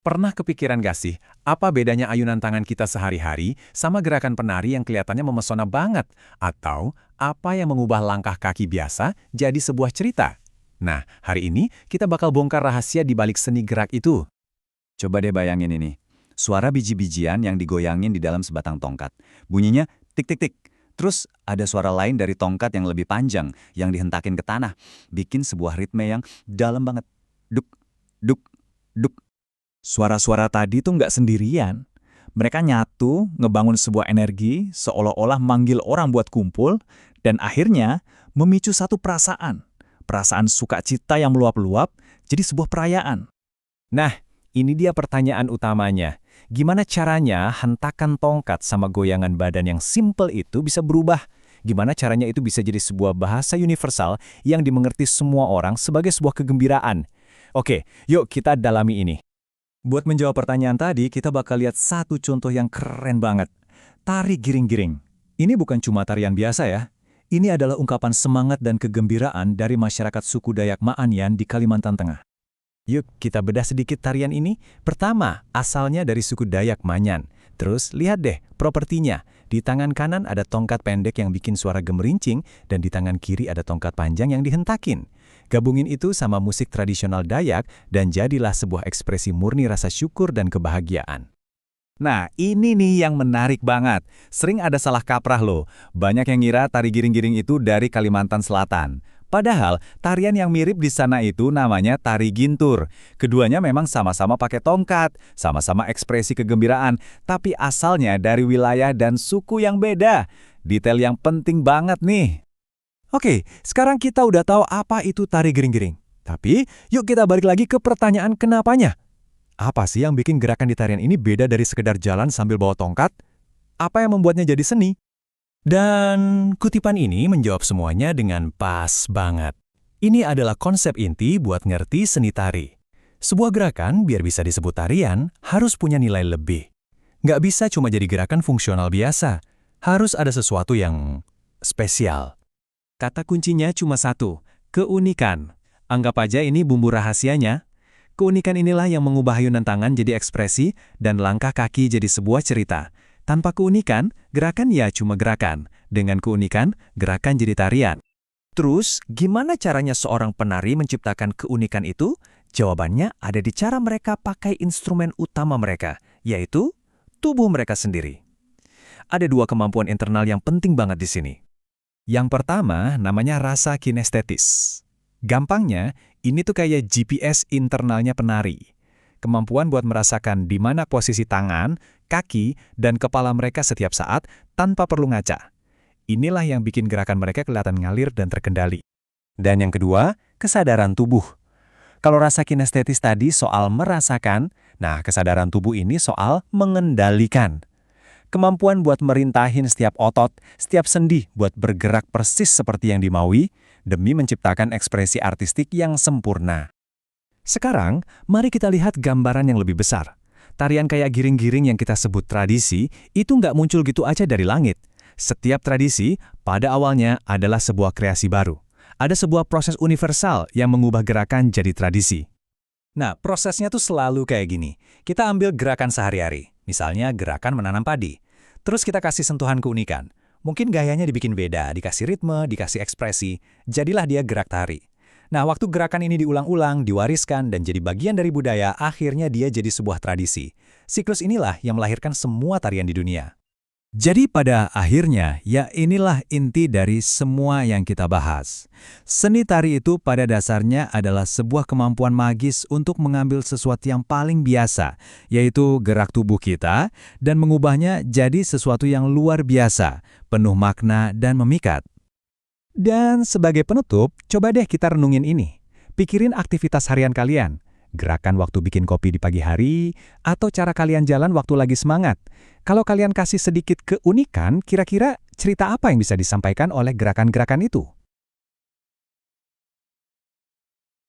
Pernah kepikiran gak sih, apa bedanya ayunan tangan kita sehari-hari sama gerakan penari yang kelihatannya memesona banget? Atau apa yang mengubah langkah kaki biasa jadi sebuah cerita? Nah, hari ini kita bakal bongkar rahasia di balik seni gerak itu. Coba deh bayangin ini. Suara biji-bijian yang digoyangin di dalam sebatang tongkat. Bunyinya tik-tik-tik. Terus ada suara lain dari tongkat yang lebih panjang yang dihentakin ke tanah. Bikin sebuah ritme yang dalam banget. Duk, duk, duk. Suara-suara tadi tuh nggak sendirian. Mereka nyatu, ngebangun sebuah energi, seolah-olah manggil orang buat kumpul, dan akhirnya memicu satu perasaan. Perasaan sukacita yang meluap-luap jadi sebuah perayaan. Nah, ini dia pertanyaan utamanya. Gimana caranya hentakan tongkat sama goyangan badan yang simple itu bisa berubah? Gimana caranya itu bisa jadi sebuah bahasa universal yang dimengerti semua orang sebagai sebuah kegembiraan? Oke, yuk kita dalami ini. Buat menjawab pertanyaan tadi, kita bakal lihat satu contoh yang keren banget. Tari giring-giring. Ini bukan cuma tarian biasa ya. Ini adalah ungkapan semangat dan kegembiraan dari masyarakat suku Dayak Ma'anyan di Kalimantan Tengah. Yuk kita bedah sedikit tarian ini. Pertama, asalnya dari suku Dayak Manyan. Terus lihat deh propertinya. Di tangan kanan ada tongkat pendek yang bikin suara gemerincing dan di tangan kiri ada tongkat panjang yang dihentakin. Gabungin itu sama musik tradisional Dayak dan jadilah sebuah ekspresi murni rasa syukur dan kebahagiaan. Nah, ini nih yang menarik banget. Sering ada salah kaprah loh. Banyak yang ngira tari giring-giring itu dari Kalimantan Selatan. Padahal, tarian yang mirip di sana itu namanya tari gintur. Keduanya memang sama-sama pakai tongkat, sama-sama ekspresi kegembiraan, tapi asalnya dari wilayah dan suku yang beda. Detail yang penting banget nih. Oke, sekarang kita udah tahu apa itu tari giring-giring. Tapi, yuk kita balik lagi ke pertanyaan kenapanya. Apa sih yang bikin gerakan di tarian ini beda dari sekedar jalan sambil bawa tongkat? Apa yang membuatnya jadi seni? Dan kutipan ini menjawab semuanya dengan pas banget. Ini adalah konsep inti buat ngerti seni tari. Sebuah gerakan biar bisa disebut tarian harus punya nilai lebih. Nggak bisa cuma jadi gerakan fungsional biasa. Harus ada sesuatu yang spesial. Kata kuncinya cuma satu, keunikan. Anggap aja ini bumbu rahasianya. Keunikan inilah yang mengubah ayunan tangan jadi ekspresi dan langkah kaki jadi sebuah cerita. Tanpa keunikan, gerakan ya cuma gerakan. Dengan keunikan, gerakan jadi tarian. Terus, gimana caranya seorang penari menciptakan keunikan itu? Jawabannya ada di cara mereka pakai instrumen utama mereka, yaitu tubuh mereka sendiri. Ada dua kemampuan internal yang penting banget di sini. Yang pertama namanya rasa kinestetis. Gampangnya, ini tuh kayak GPS internalnya penari. Kemampuan buat merasakan di mana posisi tangan, kaki, dan kepala mereka setiap saat tanpa perlu ngaca. Inilah yang bikin gerakan mereka kelihatan ngalir dan terkendali. Dan yang kedua, kesadaran tubuh. Kalau rasa kinestetis tadi soal merasakan, nah kesadaran tubuh ini soal mengendalikan. Kemampuan buat merintahin setiap otot, setiap sendi buat bergerak persis seperti yang dimaui, demi menciptakan ekspresi artistik yang sempurna. Sekarang, mari kita lihat gambaran yang lebih besar. Tarian kayak giring-giring yang kita sebut tradisi, itu nggak muncul gitu aja dari langit. Setiap tradisi, pada awalnya adalah sebuah kreasi baru. Ada sebuah proses universal yang mengubah gerakan jadi tradisi. Nah, prosesnya tuh selalu kayak gini. Kita ambil gerakan sehari-hari. Misalnya gerakan menanam padi. Terus kita kasih sentuhan keunikan. Mungkin gayanya dibikin beda, dikasih ritme, dikasih ekspresi. Jadilah dia gerak tari. Nah, waktu gerakan ini diulang-ulang, diwariskan, dan jadi bagian dari budaya, akhirnya dia jadi sebuah tradisi. Siklus inilah yang melahirkan semua tarian di dunia. Jadi pada akhirnya, ya inilah inti dari semua yang kita bahas. Seni tari itu pada dasarnya adalah sebuah kemampuan magis untuk mengambil sesuatu yang paling biasa, yaitu gerak tubuh kita, dan mengubahnya jadi sesuatu yang luar biasa, penuh makna dan memikat. Dan sebagai penutup, coba deh kita renungin ini. Pikirin aktivitas harian kalian. Gerakan waktu bikin kopi di pagi hari, atau cara kalian jalan waktu lagi semangat. Kalau kalian kasih sedikit keunikan, kira-kira cerita apa yang bisa disampaikan oleh gerakan-gerakan itu?